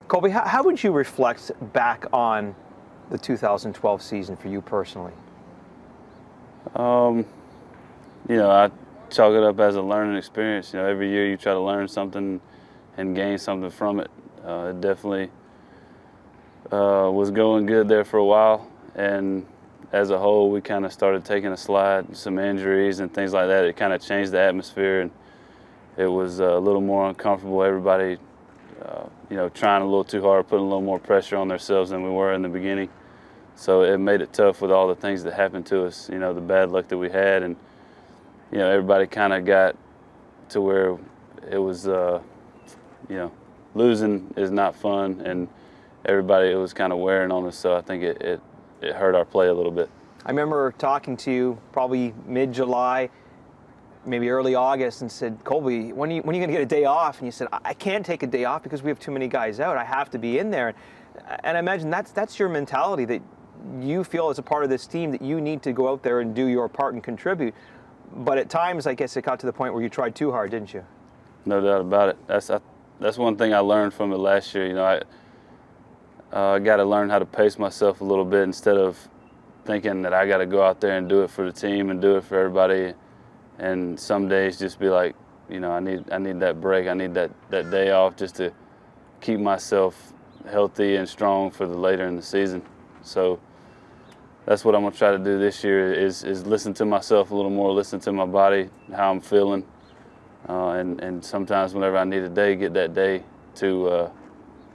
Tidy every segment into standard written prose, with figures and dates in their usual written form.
Colby, how would you reflect back on the 2012 season for you personally? I chalk it up as a learning experience. Every year you try to learn something and gain something from it. It definitely was going good there for a while, and as a whole, we kind of started taking a slide, some injuries and things like that. It kind of changed the atmosphere, and it was a little more uncomfortable. Everybody, trying a little too hard, putting a little more pressure on themselves than we were in the beginning. So it made it tough with all the things that happened to us, the bad luck that we had. And, everybody kind of got to where it was, losing is not fun. And everybody, it was kind of wearing on us. So I think it hurt our play a little bit. I remember talking to you probably mid-July, maybe early August, and said, Colby, when are you going to get a day off? And you said, I can't take a day off because we have too many guys out. I have to be in there. And I imagine that's your mentality, that you feel as a part of this team that you need to go out there and do your part and contribute. But at times, I guess it got to the point where you tried too hard, didn't you? No doubt about it. That's one thing I learned from it last year. I got to learn how to pace myself a little bit instead of thinking that I got to go out there and do it for the team and do it for everybody. And some days just be like, I need that break. I need that day off just to keep myself healthy and strong for the later in the season. So that's what I'm gonna try to do this year is listen to myself a little more, listen to my body, how I'm feeling, and sometimes whenever I need a day, get that day to,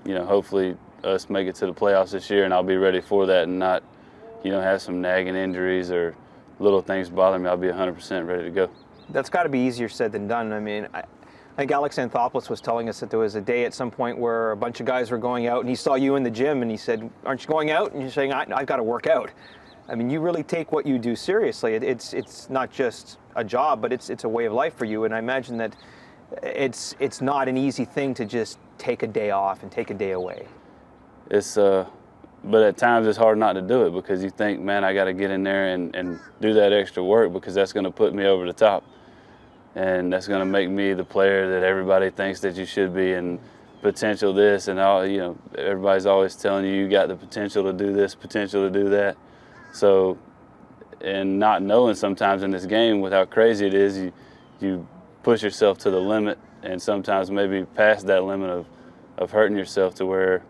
hopefully us make it to the playoffs this year, and I'll be ready for that and not, have some nagging injuries or little things bother me. I'll be 100% ready to go. That's got to be easier said than done. I mean, I think Alex Anthopoulos was telling us that there was a day at some point where a bunch of guys were going out, and he saw you in the gym, and he said, "Aren't you going out?" And you're saying, "I've got to work out." I mean, you really take what you do seriously. It's not just a job, but it's a way of life for you. And I imagine that it's not an easy thing to just take a day off and take a day away. But at times it's hard not to do it because you think, man, I got to get in there and do that extra work because that's going to put me over the top. And that's going to make me the player that everybody thinks that you should be, and potential this and all. Everybody's always telling you got the potential to do this, potential to do that. So, and not knowing sometimes in this game with how crazy it is, you push yourself to the limit, and sometimes maybe past that limit of hurting yourself to where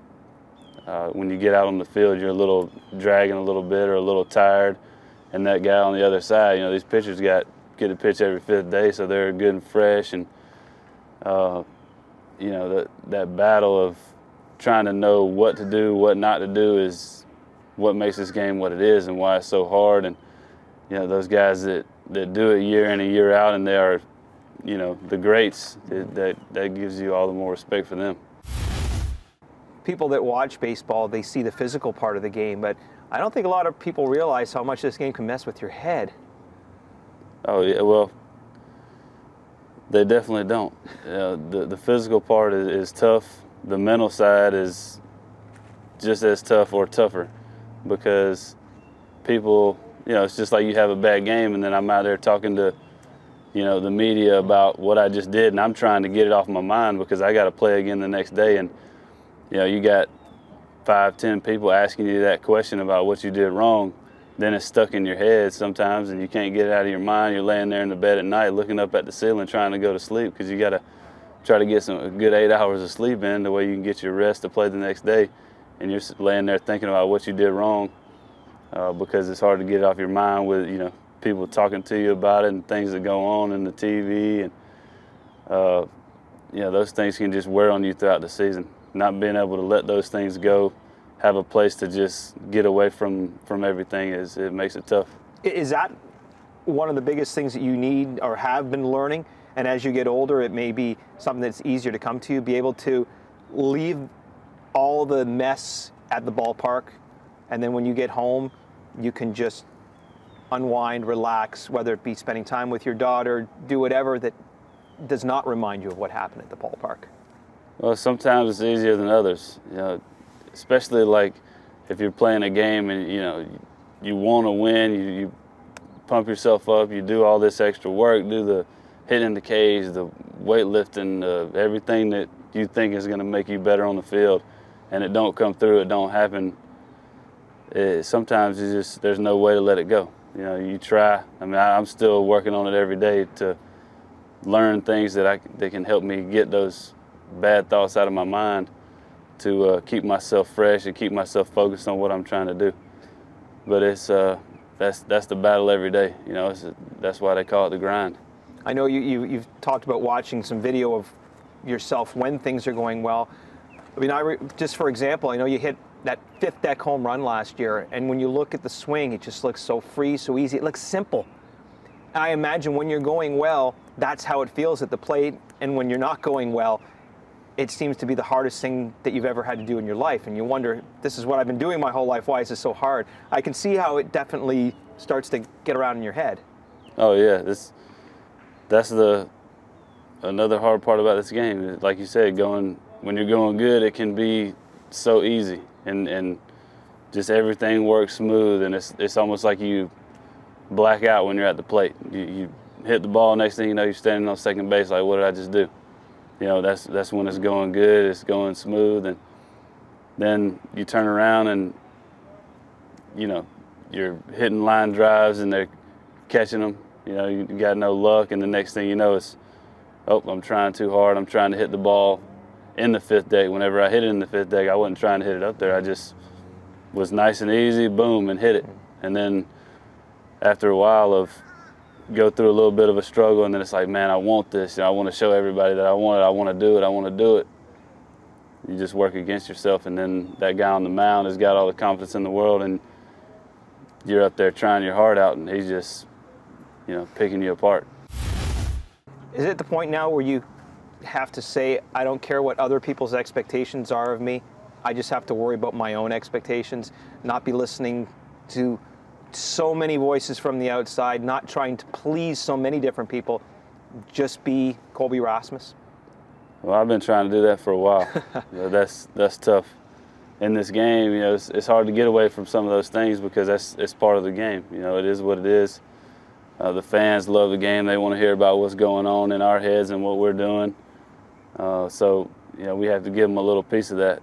when you get out on the field, you're a little dragging a little bit or a little tired, and that guy on the other side, these pitchers get to pitch every fifth day, so they're good and fresh, and that battle of trying to know what to do, what not to do is what makes this game what it is and why it's so hard. And those guys that do it year in and year out, and they are the greats, that gives you all the more respect for them. People that watch baseball, they see the physical part of the game, but I don't think a lot of people realize how much this game can mess with your head. Oh, yeah, well, they definitely don't. The physical part is tough. The mental side is just as tough or tougher because people, it's just like you have a bad game and then I'm out there talking to, the media about what I just did, and I'm trying to get it off my mind because I got to play again the next day. And you got 5, 10 people asking you that question about what you did wrong, then it's stuck in your head sometimes and you can't get it out of your mind. You're laying there in the bed at night looking up at the ceiling trying to go to sleep because you got to try to get a good 8 hours of sleep in the way you can get your rest to play the next day. And you're laying there thinking about what you did wrong because it's hard to get it off your mind with, people talking to you about it and things that go on in the TV. And, those things can just wear on you throughout the season. Not being able to let those things go, have a place to just get away from everything, it makes it tough. Is that one of the biggest things that you need or have been learning? And as you get older, it may be something that's easier to come to, be able to leave all the mess at the ballpark, and then when you get home, you can just unwind, relax, whether it be spending time with your daughter, do whatever that does not remind you of what happened at the ballpark. Well, sometimes it's easier than others, especially like if you're playing a game and, you want to win, you pump yourself up, you do all this extra work, do the hitting the cage, the weightlifting, everything that you think is going to make you better on the field. and it don't come through, it don't happen, sometimes there's no way to let it go. You know, you try. I mean, I'm still working on it every day to learn things that can help me get those bad thoughts out of my mind, to keep myself fresh and keep myself focused on what I'm trying to do. But it's that's the battle every day. You know, that's why they call it the grind. I know you've talked about watching some video of yourself when things are going well. I mean, just for example, I know you hit that 5th deck home run last year, and when you look at the swing, it just looks so free, so easy. It looks simple. I imagine when you're going well, that's how it feels at the plate, and when you're not going well, it seems to be the hardest thing that you've ever had to do in your life, and you wonder, this is what I've been doing my whole life, why is this so hard? I can see how it definitely starts to get around in your head. Oh yeah, that's another hard part about this game. Like you said, when you're going good, it can be so easy, and just everything works smooth, and it's almost like you black out when you're at the plate. You hit the ball, next thing you know, you're standing on second base like, what did I just do? You know, that's when it's going good, it's going smooth, and then you turn around and, you know, you're hitting line drives and they're catching them. You know, you got no luck, and the next thing you know is, oh, I'm trying too hard. I'm trying to hit the ball in the 5th deck. Whenever I hit it in the 5th deck, I wasn't trying to hit it up there. I just was nice and easy, boom, and hit it. And then after a while go through a little bit of a struggle, and then it's like, man, I want this. You know, I want to show everybody that I want it. I want to do it. I want to do it. You just work against yourself, and then that guy on the mound has got all the confidence in the world, and you're up there trying your heart out, and he's just, you know, picking you apart. Is it at the point now where you have to say, I don't care what other people's expectations are of me, I just have to worry about my own expectations, not be listening to so many voices from the outside, not trying to please so many different people, just be Colby Rasmus? Well, I've been trying to do that for a while. You know, that's tough in this game. You know, it's hard to get away from some of those things because it's part of the game. You know, it is what it is. The fans love the game. They want to hear about what's going on in our heads and what we're doing. So, you know, we have to give them a little piece of that.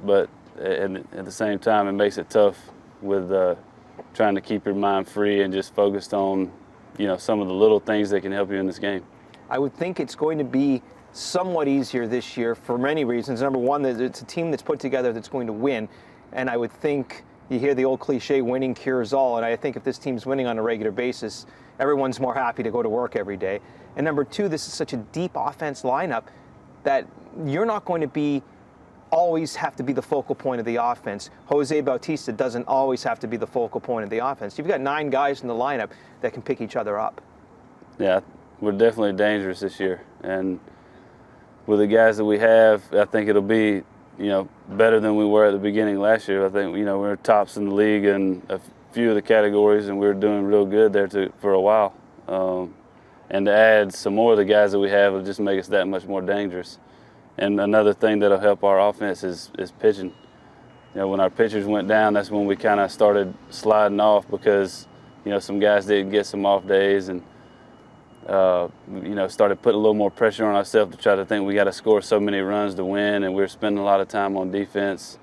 But at the same time, it makes it tough with trying to keep your mind free and just focused on, you know, some of the little things that can help you in this game. I would think it's going to be somewhat easier this year for many reasons. Number one, it's a team that's put together that's going to win. And I would think, you hear the old cliche, winning cures all. And I think if this team's winning on a regular basis, everyone's more happy to go to work every day. And number two, this is such a deep offense lineup that you're not going to always have to be the focal point of the offense. Jose Bautista doesn't always have to be the focal point of the offense. You've got 9 guys in the lineup that can pick each other up. Yeah, we're definitely dangerous this year. And with the guys that we have, I think it'll be, you know, better than we were at the beginning last year. I think, you know, we were tops in the league in a few of the categories, and we were doing real good there for a while. And to add some more of the guys that we have will just make us that much more dangerous. And another thing that'll help our offense is pitching. You know, when our pitchers went down, that's when we kind of started sliding off because, you know, some guys didn't get some off days, and you know, started putting a little more pressure on ourselves to try to think we got to score so many runs to win, and we're spending a lot of time on defense,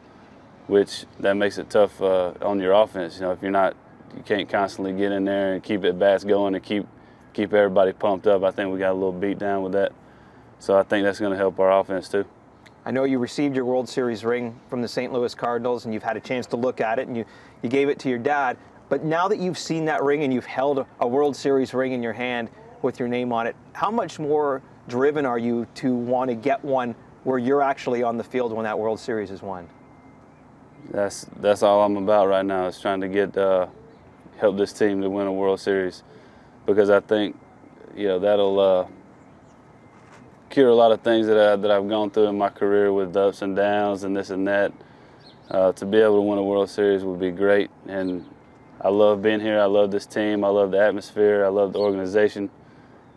which that makes it tough on your offense. You know, if you can't constantly get in there and keep at bats going and keep everybody pumped up. I think we got a little beat down with that. So I think that's going to help our offense too. I know you received your World Series ring from the St. Louis Cardinals, and you've had a chance to look at it, and you gave it to your dad. But now that you've seen that ring and you've held a World Series ring in your hand with your name on it, how much more driven are you to want to get one where you're actually on the field when that World Series is won? That's all I'm about right now, is trying to help this team to win a World Series, because I think, you know, that'll cure a lot of things that I've gone through in my career with the ups and downs and this and that. To be able to win a World Series would be great, and I love being here. I love this team. I love the atmosphere. I love the organization,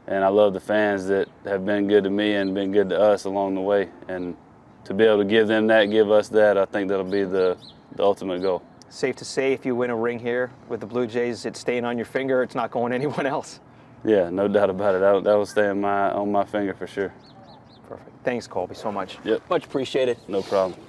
and I love the fans that have been good to me and been good to us along the way. And to be able to give them that, give us that, I think that'll be the ultimate goal. Safe to say, if you win a ring here with the Blue Jays, it's staying on your finger. It's not going anyone else. Yeah, no doubt about it. That will stay on my finger for sure. Perfect. Thanks, Colby, so much. Yep. Much appreciated. No problem.